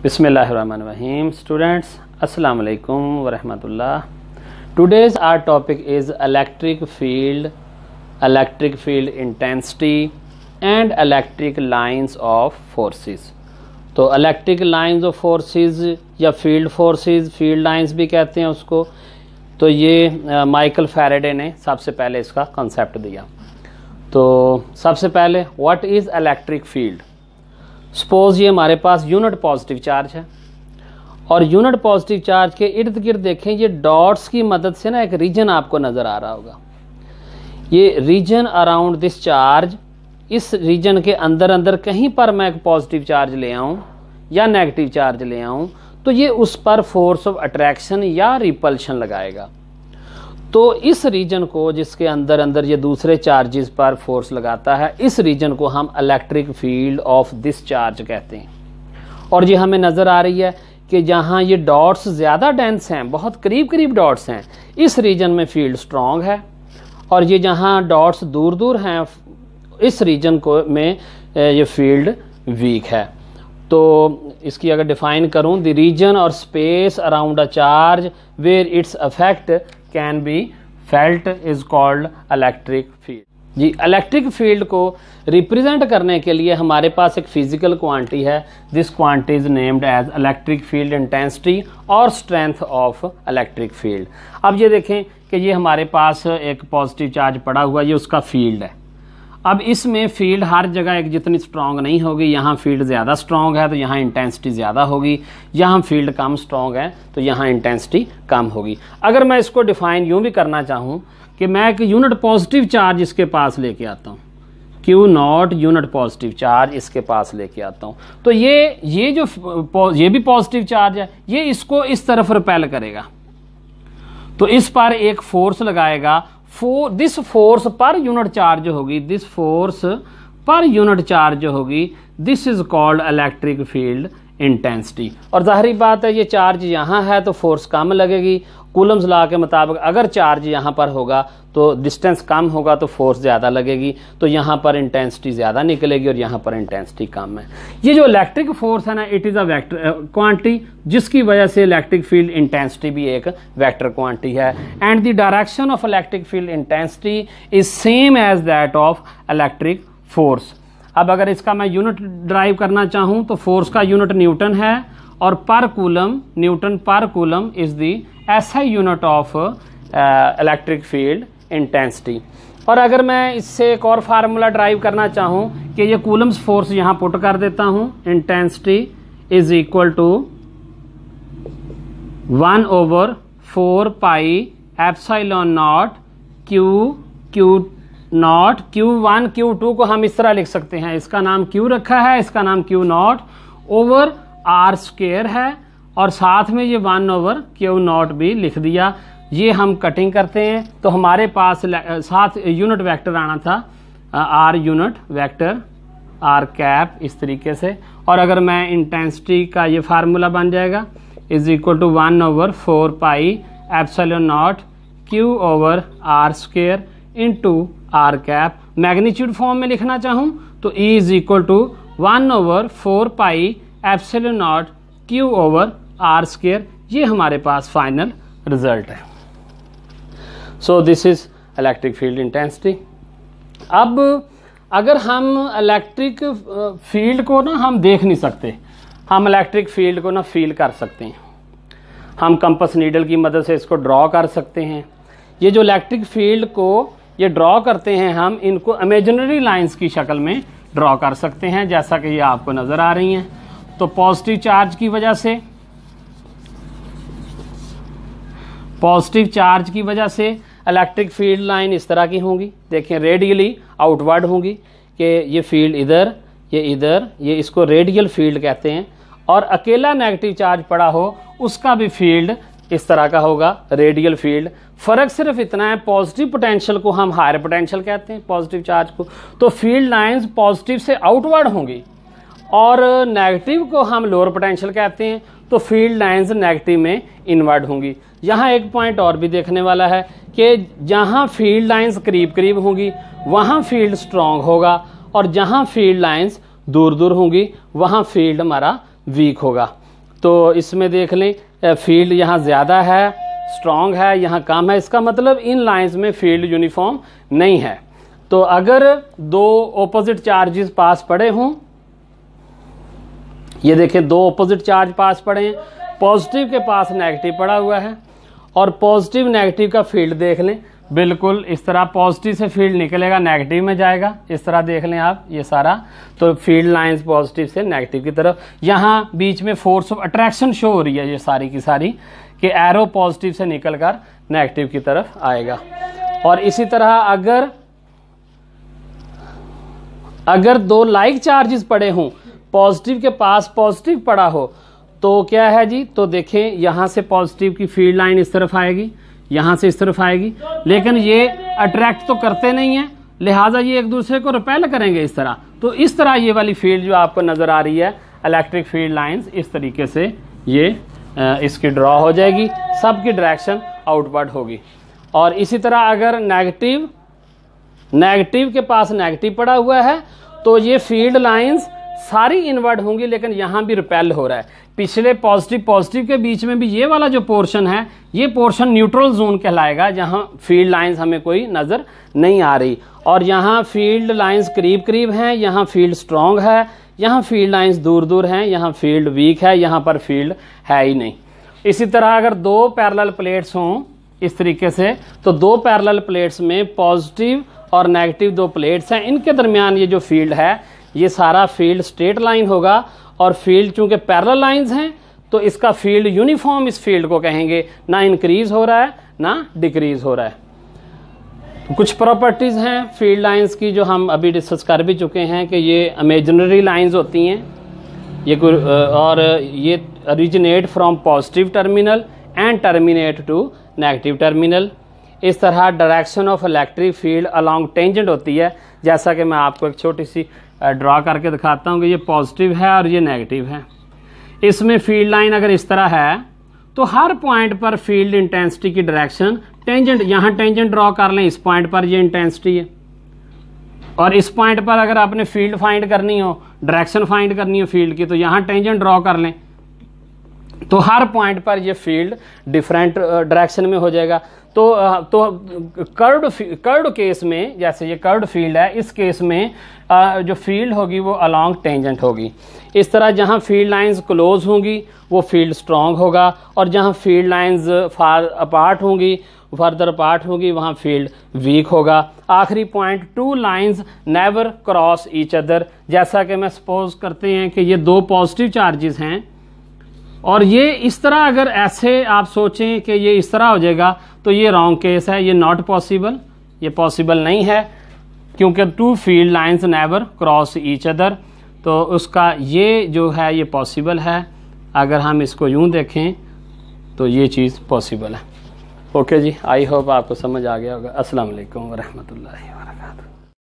Bismillahirrahmanirrahim. Students, Assalamu alaikum wa rahmatullah. Today's our topic is electric field intensity and electric lines of forces. तो electric lines of forces या field forces, field lines भी कहते हैं उसको। तो ये Michael Faraday ने सबसे पहले इसका कॉन्सेप्ट दिया। तो सबसे पहले what is electric field. Suppose ये हमारे पास यूनिट पॉजिटिव चार्ज है और यूनिट पॉजिटिव चार्ज के इर्द गिर्द देखें, ये डॉट्स की मदद से ना एक रीजन आपको नज़र आ रहा होगा। ये रीजन अराउंड दिस चार्ज, इस रीजन के अंदर अंदर कहीं पर मैं एक पॉजिटिव चार्ज ले आऊँ या नेगेटिव चार्ज ले आऊँ तो ये उस पर फोर्स ऑफ अट्रैक्शन या रिपल्शन लगाएगा। तो इस रीजन को जिसके अंदर अंदर ये दूसरे चार्जेस पर फोर्स लगाता है, इस रीजन को हम electric field of this charge कहते हैं। और ये हमें नज़र आ रही है कि जहाँ ये डॉट्स ज़्यादा डेंस हैं, बहुत करीब करीब डॉट्स हैं, इस रीजन में फील्ड स्ट्रॉन्ग है। और ये जहाँ डॉट्स दूर दूर हैं, इस रीजन को में ये फील्ड वीक है। तो इसकी अगर डिफाइन करूँ, द रीजन और space around a charge where its effect can be felt is called electric field. जी, इलेक्ट्रिक फील्ड को रिप्रेजेंट करने के लिए हमारे पास एक फिजिकल क्वांटिटी है। This quantity is named as electric field intensity और स्ट्रेंथ ऑफ इलेक्ट्रिक फील्ड। अब ये देखें कि ये हमारे पास एक पॉजिटिव चार्ज पड़ा हुआ, ये उसका फील्ड है। अब इसमें फील्ड हर जगह एक जितनी स्ट्रांग नहीं होगी, यहाँ फील्ड ज़्यादा स्ट्रांग है तो यहाँ इंटेंसिटी ज़्यादा होगी, यहाँ फील्ड कम स्ट्रांग है तो यहाँ इंटेंसिटी कम होगी। अगर मैं इसको डिफाइन यूँ भी करना चाहूँ कि मैं एक यूनिट पॉजिटिव चार्ज इसके पास लेके आता हूँ, Q not unit positive charge इसके पास लेके आता हूँ, तो ये भी पॉजिटिव चार्ज है, ये इसको इस तरफ रिपेल करेगा। तो इस पर एक फोर्स लगाएगा। This force per unit charge होगी, this force per unit charge होगी, this is called electric field intensity. और जाहिर बात है ये चार्ज यहाँ है तो फोर्स कम लगेगी। कूलम्स लॉ के मुताबिक अगर चार्ज यहाँ पर होगा तो डिस्टेंस कम होगा तो फोर्स ज़्यादा लगेगी, तो यहाँ पर इंटेंसिटी ज़्यादा निकलेगी और यहाँ पर इंटेंसिटी कम है। ये जो इलेक्ट्रिक फोर्स है ना, it is a vector quantity, जिसकी वजह से इलेक्ट्रिक फील्ड इंटेंसिटी भी एक वेक्टर क्वांटिटी है। And the direction of electric field intensity is same as that of electric force. अब अगर इसका मैं यूनिट ड्राइव करना चाहूँ तो फोर्स का यूनिट न्यूटन है और पर कूलम, न्यूटन पर coulomb is the SI unit of electric field intensity. और अगर मैं इससे एक और फार्मूला ड्राइव करना चाहूँ कि ये कूलम्स फोर्स यहाँ पुट कर देता हूँ, intensity is equal to 1/4 pi epsilon naught Q naught Q1 Q2 को हम इस तरह लिख सकते हैं, इसका नाम Q रखा है, इसका नाम Q not over R square है और साथ में ये 1/Q नॉट भी लिख दिया। ये हम कटिंग करते हैं तो हमारे पास साथ यूनिट वेक्टर आना था, R unit vector R cap इस तरीके से। और अगर मैं इंटेंसिटी का ये फार्मूला बन जाएगा is equal to 1/4 pi epsilon naught Q over R square into R cap. Magnitude form में लिखना चाहूँ तो E is equal to 1/4 pi epsilon naught Q over R square. ये हमारे पास फाइनल रिजल्ट है। So this is electric field intensity. अब अगर हम इलेक्ट्रिक फील्ड को ना हम देख नहीं सकते, हम इलेक्ट्रिक फील्ड को ना फील कर सकते हैं। हम कंपास नीडल की मदद से इसको ड्रॉ कर सकते हैं। ये जो इलेक्ट्रिक फील्ड को ये ड्रॉ करते हैं, हम इनको इमेजिनरी लाइंस की शक्ल में ड्रॉ कर सकते हैं, जैसा कि ये आपको नज़र आ रही हैं। तो पॉजिटिव चार्ज की वजह से इलेक्ट्रिक फील्ड लाइन इस तरह की होंगी। देखें, रेडियली आउटवर्ड होंगी कि ये फील्ड इधर, ये इसको रेडियल फील्ड कहते हैं। और अकेला नेगेटिव चार्ज पड़ा हो उसका भी फील्ड इस तरह का होगा, रेडियल फील्ड। फ़र्क सिर्फ इतना है, पॉजिटिव पोटेंशियल को हम हायर पोटेंशियल कहते हैं, पॉजिटिव चार्ज को। तो फील्ड लाइंस पॉजिटिव से आउटवर्ड होंगी और नेगेटिव को हम लोअर पोटेंशियल कहते हैं, तो फील्ड लाइंस नेगेटिव में इनवर्ड होंगी। यहाँ एक पॉइंट और भी देखने वाला है कि जहाँ फील्ड लाइंस करीब करीब होंगी वहाँ फील्ड स्ट्रॉन्ग होगा और जहाँ फील्ड लाइंस दूर दूर होंगी वहाँ फील्ड हमारा वीक होगा। तो इसमें देख लें फील्ड यहाँ ज़्यादा है, स्ट्रॉन्ग है, यहाँ कम है, इसका मतलब इन लाइंस में फील्ड यूनिफॉर्म नहीं है। तो अगर दो ऑपोजिट चार्जेस पास पड़े हों, ये देखें दो ऑपोजिट चार्ज पास पड़े हैं, पॉजिटिव के पास नेगेटिव पड़ा हुआ है और पॉजिटिव नेगेटिव का फील्ड देख लें, बिल्कुल इस तरह पॉजिटिव से फील्ड निकलेगा नेगेटिव में जाएगा, इस तरह देख लें आप ये सारा। तो फील्ड लाइंस पॉजिटिव से नेगेटिव की तरफ, यहाँ बीच में फोर्स ऑफ अट्रैक्शन शो हो रही है ये सारी की सारी, कि एरो पॉजिटिव से निकलकर नेगेटिव की तरफ आएगा। और इसी तरह अगर दो लाइक चार्जेस पड़े हों, पॉजिटिव के पास पॉजिटिव पड़ा हो, तो क्या है जी, तो देखें यहाँ से पॉजिटिव की फील्ड लाइन इस तरफ आएगी, यहाँ से इस तरफ आएगी, लेकिन ये अट्रैक्ट तो करते नहीं है, लिहाजा ये एक दूसरे को रिपेल करेंगे इस तरह। तो इस तरह ये वाली फील्ड जो आपको नज़र आ रही है इलेक्ट्रिक फील्ड लाइंस, इस तरीके से ये इसकी ड्रॉ हो जाएगी, सबकी डायरेक्शन आउटवर्ड होगी। और इसी तरह अगर नेगेटिव के पास नेगेटिव पड़ा हुआ है तो ये फील्ड लाइंस सारी इनवर्ड होंगी, लेकिन यहाँ भी रिपेल हो रहा है। पिछले पॉजिटिव के बीच में भी ये वाला जो पोर्शन है, ये पोर्शन न्यूट्रल जोन कहलाएगा, जहाँ फील्ड लाइंस हमें कोई नज़र नहीं आ रही। और यहाँ फील्ड लाइंस करीब करीब हैं, यहाँ फील्ड स्ट्रॉन्ग है, यहाँ फील्ड लाइंस दूर दूर हैं, यहाँ फील्ड वीक है, यहाँ पर फील्ड है ही नहीं। इसी तरह अगर दो पैरेलल प्लेट्स हों इस तरीके से, तो दो पैरेलल प्लेट्स में पॉजिटिव और नेगेटिव दो प्लेट्स हैं, इनके दरमियान ये जो फील्ड है ये सारा फील्ड स्ट्रेट लाइन होगा। और फील्ड चूंकि पैरेलल लाइंस हैं तो इसका फील्ड यूनिफॉर्म इस फील्ड को कहेंगे, ना इंक्रीज हो रहा है ना डिक्रीज हो रहा है। तो कुछ प्रॉपर्टीज़ हैं फील्ड लाइंस की जो हम अभी डिस्कस कर भी चुके हैं कि ये इमेजिनरी लाइंस होती हैं, ये और ये originate from positive terminal and terminate to negative terminal. इस तरह direction of electric field along tangent होती है, जैसा कि मैं आपको एक छोटी सी ड्रा करके दिखाता हूँ कि ये पॉजिटिव है और ये नेगेटिव है। इसमें फील्ड लाइन अगर इस तरह है तो हर पॉइंट पर फील्ड इंटेंसिटी की डायरेक्शन टेंजेंट, यहाँ टेंजेंट ड्रॉ कर लें, इस पॉइंट पर ये इंटेंसिटी है, और इस पॉइंट पर अगर आपने फील्ड फाइंड करनी हो, डायरेक्शन फाइंड करनी हो फील्ड की, तो यहाँ टेंजेंट ड्रॉ कर लें, तो हर पॉइंट पर ये फील्ड डिफरेंट डायरेक्शन में हो जाएगा। तो कर्व्ड केस में, जैसे ये कर्व्ड फील्ड है, इस केस में जो फील्ड होगी वो अलॉन्ग टेंजेंट होगी। इस तरह जहाँ फील्ड लाइंस क्लोज होंगी वो फील्ड स्ट्रॉन्ग होगा, और जहाँ फील्ड लाइंस फर्दर अपार्ट होगी वहाँ फील्ड वीक होगा। आखिरी point, two lines never cross each other. जैसा कि मैं सपोज करते हैं कि ये दो पॉजिटिव चार्जेस हैं और ये इस तरह, अगर ऐसे आप सोचें कि ये इस तरह हो जाएगा तो ये रॉन्ग केस है, ये नॉट पॉसिबल, ये पॉसिबल नहीं है, क्योंकि two field lines never cross each other. तो उसका ये जो है ये पॉसिबल है, अगर हम इसको यूं देखें तो ये चीज़ पॉसिबल है। ओके जी, आई होप आपको समझ आ गया होगा। अस्सलाम वालेकुम व रहमतुल्लाहि व बरकातहू।